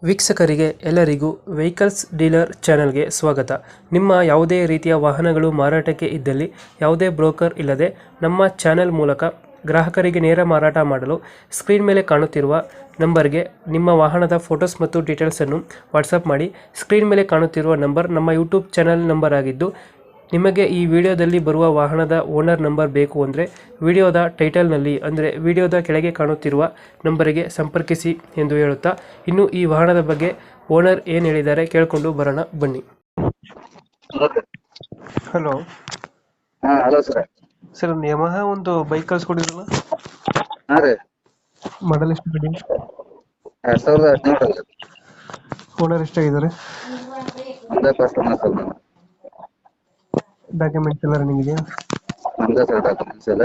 ವೀಕ್ಷಕರಿಗೆ ಎಲ್ಲರಿಗೂ vehicles dealer ಚಾನೆಲ್ಗೆ ಸ್ವಾಗತ. ನಿಮ್ಮ ಯಾವುದೇ ರೀತಿಯ ವಾಹನಗಳು ಮಾರಾಟಕ್ಕೆ ಇದ್ದಲ್ಲಿ ಯಾವುದೇ ಬ್ರೋಕರ್ ಇಲ್ಲದೆ ನಮ್ಮ ಚಾನೆಲ್ ಮೂಲಕ ಗ್ರಾಹಕರಿಗೆ ನೇರ ಮಾರಾಟ ಮಾಡಲು ಸ್ಕ್ರೀನ್ ಮೇಲೆ ಕಾಣುತ್ತಿರುವ ನಂಬರ್ಗೆ ನಿಮ್ಮ ವಾಹನದ ಫೋಟೋಸ್ ಮತ್ತು ಡೀಟೇಲ್ಸನ್ನು ವಾಟ್ಸಪ್ ಮಾಡಿ. ಸ್ಕ್ರೀನ್ ಮೇಲೆ ಕಾಣುತ್ತಿರುವ ನಂಬರ್ ನಮ್ಮ ಯೂಟ್ಯೂಬ್ ಚಾನೆಲ್ ನಂಬರ್ ಆಗಿದ್ದು, ನಿಮಗೆ ಈ ವಿಡಿಯೋದಲ್ಲಿ ಬರುವ ವಾಹನದ ಓನರ್ ನಂಬರ್ ಬೇಕು ಅಂದರೆ ವಿಡಿಯೋದ ಟೈಟಲ್ನಲ್ಲಿ ಅಂದರೆ ವಿಡಿಯೋದ ಕೆಳಗೆ ಕಾಣುತ್ತಿರುವ ನಂಬರಿಗೆ ಸಂಪರ್ಕಿಸಿ ಎಂದು ಹೇಳುತ್ತಾ, ಇನ್ನು ಈ ವಾಹನದ ಬಗ್ಗೆ ಓನರ್ ಏನು ಹೇಳಿದ್ದಾರೆ ಕೇಳಿಕೊಂಡು ಬರೋಣ ಬನ್ನಿ. Hello hello sir. ಸರ್, ಒಂದು ಯಮಹ ಒಂದು ಬೈಕ್ ಕಳ್ಸ್ಕೊಡಿದ್ರಲ್ಲ, ಹಾ ರೀ, ಮಾಡಲ್ ಎಷ್ಟು ಗಾಡಿ? 2017 ಓನರ್ ಎಷ್ಟಾಗಿದ್ದಾರೆ? ಒಂದೇ ಕಸ್ಟಮರ್ ಸರ್. ನಾನು ಡಾಕ್ಯುಮೆಂಟ್ಸ್ ಎಲ್ಲ ರನ್ನಿಂಗ್ ಇದೆಯಾ? ನಮ್ದೇ ಸರ್ ಡಾಕ್ಯುಮೆಂಟ್ಸ್ ಎಲ್ಲ.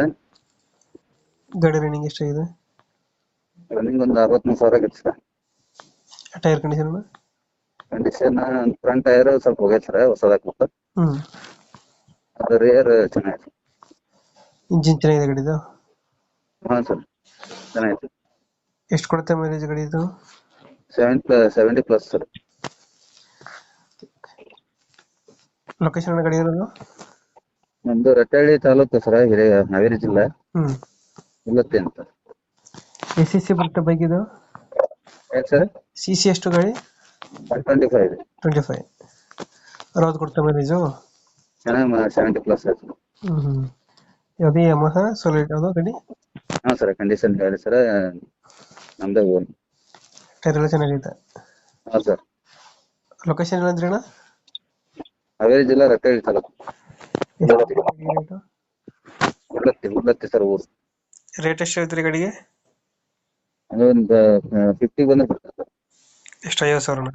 ಗಾಡಿ ರನ್ನಿಂಗ್ ಎಷ್ಟಾಗಿದೆ? ರನ್ನಿಂಗ್ ಒಂದು 63,000 ಆಗಿತ್ತು sir. Tyre condition? Condition front tyre ಸ್ವಲ್ಪ ಹೋಗೈತೆ ಸರ್, ಹೊಸದಾಗ್ಬಿಟ್ಟು. ಅದು ರೇರ್ ಚೆನ್ನಾಗಿದೆ. ಇಂಜಿನ್ ಚೆನ್ನಾಗಿದೆ ಗಾಡಿದು? ಹಾಂ ಸರ್, ಚೆನ್ನಾಗಿದೆ. ಎಷ್ಟು ಕೊಡುತ್ತೆ ಮೈಲೇಜ್ ಗಾಡಿ ಇದು? 70+ ಸರ್. ಲೊಕೇಶನ್ ಗಾಡಿ ಇರೋದು? ನಮ್ದು ರಟ್ಟಳ್ಳಿ ತಾಲೂಕು ಸರ್, ಹಾವೇರಿ ಜಿಲ್ಲೆ, ಉಲ್ಲತ್ತಿ ಅಂತ. ಸಿ ಸಿ ಬರುತ್ತೆ ಬೈಕ್ ಇದು? ಯಾಕೆ ಸರ್? ಸಿ ಸಿ ಎಷ್ಟು ಗಾಡಿ? 25. 25. ಅರವತ್ತು ಕೊಡ್ತಾ ಮೈಲೇಜು? ಚೆನ್ನಾಗಿ 70+ ಸರ್. ಯಾವುದೇ ಯಮಹ ಸೊಲಿಡ್ ಯಾವುದೋ ಗಾಡಿ? ಹಾಂ ಸರ್, ಕಂಡೀಷನ್ ಗಾಡಿ ಸರ್, ನಮ್ದೇ ಓನ್. ಟೈರ್ ಎಲ್ಲ ಚೆನ್ನಾಗೈತೆ? ಹಾಂ ಸರ್. ಲೊಕೇಶನ್ ಇಲ್ಲ ಅಂದ್ರೆ ಅಣ್ಣ? ಹಾವೇರಿ ಜಿಲ್ಲಾ ರಟ್ಟಳ್ಳಿ ತಾಲೂಕು, ಉಲ್ಲತ್ತಿ ಸರ್ ಊರು. ರೇಟ್ ಎಷ್ಟು ಹೇಳ್ತೀರಿ ಗಾಡಿಗೆ? ಅದೊಂದು 50 ಬಂದ್ರೆ ಬರ್ತದೆ ಸರ್. ಎಷ್ಟು, 50,000?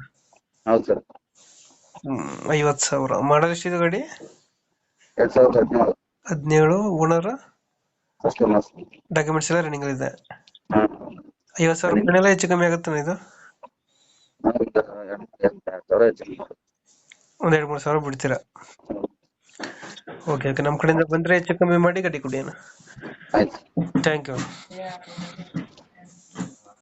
ಹೌದು ಸರ್. 50,000. ಮಾಡಲ್ ಎಷ್ಟಿದೆ ಗಾಡಿ? 2017. 17. ಓನರ್? ಕಸ್ಟಮರ್ಸ್. ಡಾಕ್ಯುಮೆಂಟ್ಸ್ ಎಲ್ಲ ರನ್ನಿಂಗ್ ಇದೆ? ಹಾಂ. 50,000 ರೂಪಾಯಿನೆಲ್ಲ ಹೆಚ್ಚು ಕಮ್ಮಿ ಆಗುತ್ತಾನೆ ಇದು? ಒಂದು 2,000 ಹೆಚ್ಚು. ಒಂದು 2-3 ಸಾವಿರ ಬಿಡ್ತೀರಾ? ಓಕೆ ಓಕೆ, ನಮ್ಮ ಕಡೆಯಿಂದ ಬಂದರೆ ಹೆಚ್ಚು ಕಮ್ಮಿ ಮಾಡಿ ಗಾಡಿ ಕೊಡಿ ಅಣ್ಣ. ಆಯ್ತು. Thank you.